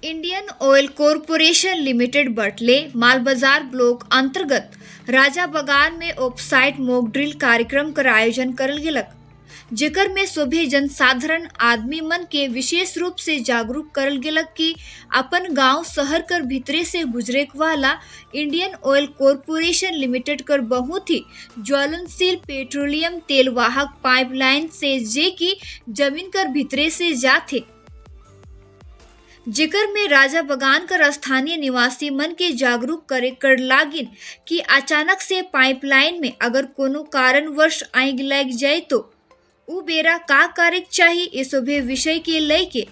Indian oil corporation limited बटले माल बाजार block अंतर्गत राजा बगान में ऑफसाइट मॉक ड्रिल कार्यक्रम कर आयोजन करल गेलक, जेकर में सभी जनसाधारण आदमी मन के विशेष रूप से जागरूक करल गेलक कि अपन गांव शहर कर भीतरे से गुजरे वाला इंडियन ऑयल कॉरपोरेशन लिमिटेड कर बहुत ही ज्वलनशील पेट्रोलियम तेल वाहक पाइपलाइन से जे की जमीन कर भीतरे से जाते, जेकर में राजा बगान कर स्थानीय निवासी मन के जागरूक करे कर लागिन कि अचानक से पाइपलाइन में अगर कोनो कारणवश आग लग जाए तो उ बेरा का करे चाहिए, ये सभी विषय के लेके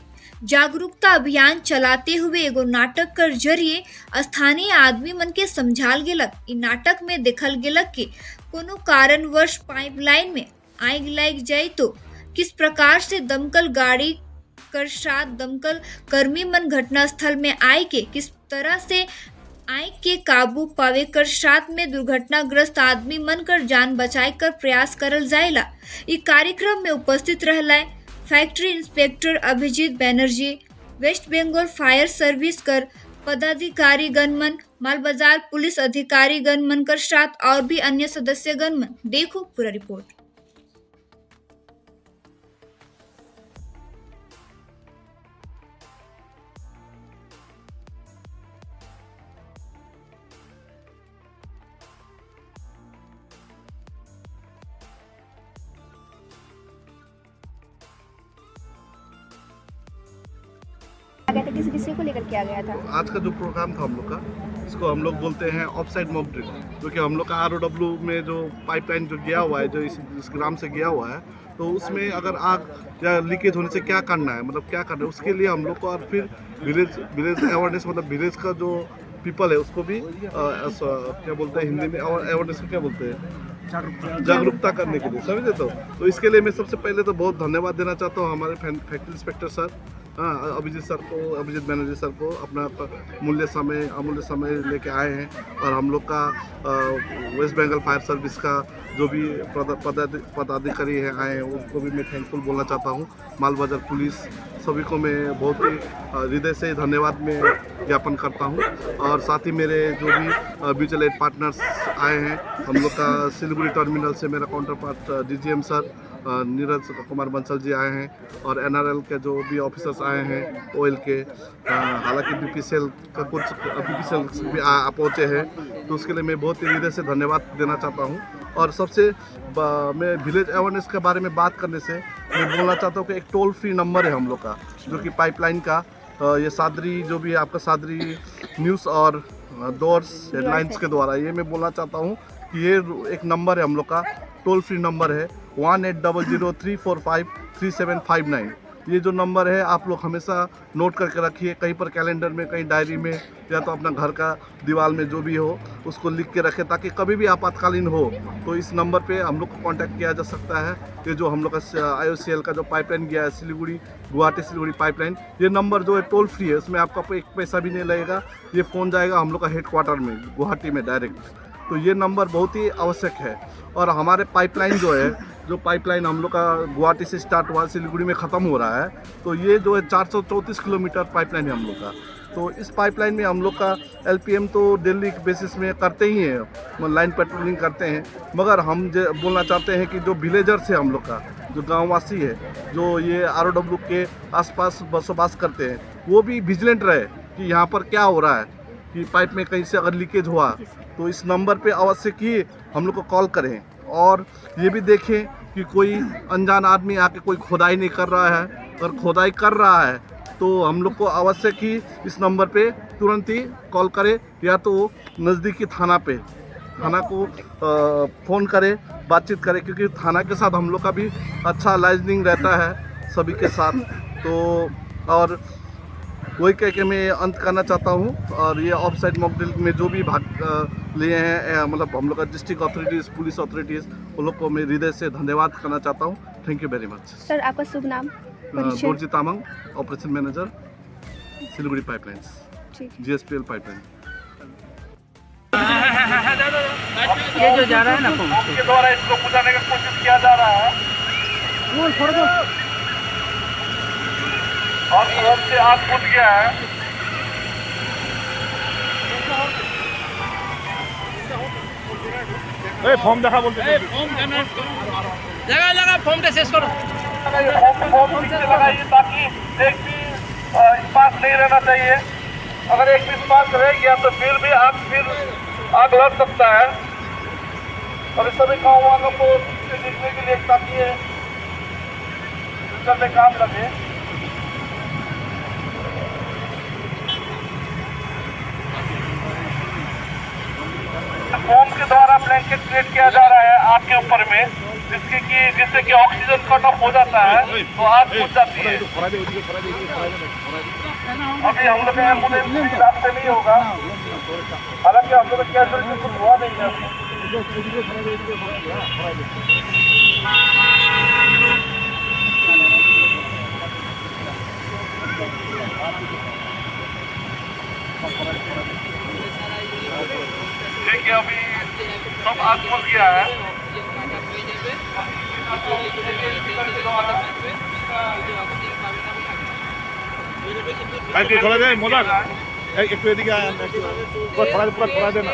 जागरूकता अभियान चलाते हुए एगो नाटक कर जरिए स्थानीय आदमी मन के समझाल गेलक। इ नाटक में देखल गेलक कि कोनो कारणवश पाइपलाइन में आग लग जाए तो किस प्रकार से दमकल गाड़ी कर साथ दमकल कर्मी मन घटना स्थल में आए के किस तरह से आग के काबू पावे कर साथ में दुर्घटनाग्रस्त आदमी मन कर जान बचाए कर प्रयास करल जाएला। इस कार्यक्रम में उपस्थित रहला factory inspector Abhijit Banerjee, West Bengal fire service कर पदाधिकारी गणमन, माल बाजार पुलिस अधिकारी गणमन कर साथ और भी अन्य सदस्य गणमन। देखो पूरा रिपोर्ट। गया था, किस विषय को लेकर किया गया था? आज का जो प्रोग्राम था हम लोग का, इसको हम लोग बोलते हैं ऑफसाइड मॉक ड्रिल, क्योंकि हम लोग का आरओडब्ल्यू में जो पाइपलाइन जो गया हुआ है, जो इस ग्राम से गया हुआ है, तो उसमें अगर आग या लीकेज होने से क्या करना है, मतलब क्या करना है, उसके लिए हम लोग को और फिर विलेज अवेयरनेस, मतलब विलेज का जो पीपल है उसको भी क्या बोलते हैं हिंदी में, अवेयरनेस को क्या बोलते हैं, जागरूकता करने के लिए, समझे। तो इसके लिए मैं सबसे पहले तो बहुत धन्यवाद देना चाहता हूँ हमारे फैक्ट्री इंस्पेक्टर सर, हाँ, अभिजीत बैनर्जी सर को अपना अमूल्य समय लेके आए हैं, और हम लोग का वेस्ट बंगाल फायर सर्विस का जो भी पदाधिकारी है आए हैं उनको भी मैं थैंकफुल बोलना चाहता हूँ। माल बाजार पुलिस सभी को मैं बहुत ही हृदय से धन्यवाद में ज्ञापन करता हूँ, और साथ ही मेरे जो भी म्यूचुअल एड पार्टनर्स आए हैं, हम लोग का सिलीगुड़ी टर्मिनल से मेरा counterpart DGM sir Neeraj Kumar Bansal ji आए हैं, और एनआरएल के जो भी ऑफिसर्स आए हैं ऑयल के, हालांकि बीपीसीएल का कुछ बीपीसीएल भी पहुँचे हैं, तो उसके लिए मैं बहुत ही हृदय से धन्यवाद देना चाहता हूँ। और सबसे मैं विलेज अवेयरनेस के बारे में बात करने से मैं बोलना चाहता हूँ कि एक टोल फ्री नंबर है हम लोग का, जो कि पाइपलाइन का ये सादरी जो भी है आपका सादरी न्यूज़ और डोर्स हेडलाइंस के द्वारा ये मैं बोलना चाहता हूँ कि ये एक नंबर है हम लोग का, टोल फ्री नंबर है 1800-345-3759। ये जो नंबर है आप लोग हमेशा नोट करके रखिए, कहीं पर कैलेंडर में, कहीं डायरी में, या तो अपना घर का दीवार में जो भी हो उसको लिख के रखें, ताकि कभी भी आपातकालीन हो तो इस नंबर पे हम लोग को कांटेक्ट किया जा सकता है। ये जो हम लोग का IOCL का जो पाइपलाइन गया है गुवाहाटी सिलीगुड़ी पाइपलाइन, ये नंबर जो है टोल फ्री है, उसमें आपका एक पैसा भी नहीं लगेगा। ये फ़ोन जाएगा हम लोग का हेडक्वार्टर में गुवाहाटी में डायरेक्ट, तो ये नंबर बहुत ही आवश्यक है। और हमारे पाइपलाइन जो है, जो पाइपलाइन हम लोग का गुवाहाटी से स्टार्ट हुआ सिलीगुड़ी में ख़त्म हो रहा है, तो ये जो है 434 किलोमीटर पाइपलाइन है हम लोग का। तो इस पाइपलाइन में हम लोग का LPM तो डेली बेसिस में करते ही हैं, लाइन पेट्रोलिंग करते हैं, मगर हम बोलना चाहते हैं कि जो विलेजर्स है हम लोग का, जो गाँववासी है, जो ये ROW के आसपास बसोबास करते हैं, वो भी विजिलेंट रहे कि यहाँ पर क्या हो रहा है, कि पाइप में कहीं से अगर लीकेज हुआ तो इस नंबर पे अवश्य कि हम लोग को कॉल करें, और ये भी देखें कि कोई अनजान आदमी आके कोई खोदाई नहीं कर रहा है, अगर खोदाई कर रहा है तो हम लोग को अवश्य कि इस नंबर पे तुरंत ही कॉल करें, या तो नज़दीकी थाना को फ़ोन करें, बातचीत करें, क्योंकि थाना के साथ हम लोग का भी अच्छा लाइजनिंग रहता है सभी के साथ। तो और वही कह के मैं अंत करना चाहता हूँ, और ये ऑफसाइड मॉक ड्रिल में जो भी भाग लिए हैं, मतलब हम लोग का डिस्ट्रिक्ट अथॉरिटीज़, पुलिस अथॉरिटीज़, उन लोग को मैं हृदय से धन्यवाद करना चाहता हूँ। Thank you very much. Sir आपका शुभ नाम? Borji Tamang, operation manager, Siliguri pipelines, GSPL pipeline. ये जो जा रहा है ना, के द्वारा इसको बुझाने का कोशिश किया जा रहा है, और तुरंत से आग बुझ गया है। ফর্ম দেখা বলতে জায়গা জায়গা ফর্মটা শেষ করো फॉर्म ठीक से लगाइए ताकि एक भी स्पार्क नहीं रहना चाहिए। अगर एक भी स्पार्क रह गया तो फिर भी आग लग सकता है। अभी सभी गाँव वालों को ठीक से देखने के लिए ताकि ये फ्यूचर में काम लगे। फोम के द्वारा ब्लैंकेट क्रिएट किया जा रहा है आग के ऊपर में, जिससे कि ऑक्सीजन कट ऑफ हो जाता है तो आग बुझ जाती है। अभी हम लोग एम्बुलेंस रास्ते नहीं होगा, हालांकि हम लोग कैजुअलिटी कुछ हुआ नहीं है। देखिए अभी सब आग बुझ गया है। আজকে খোলা যায় মজার একটু এদিকে আয়, পুরো খোলা দেন না।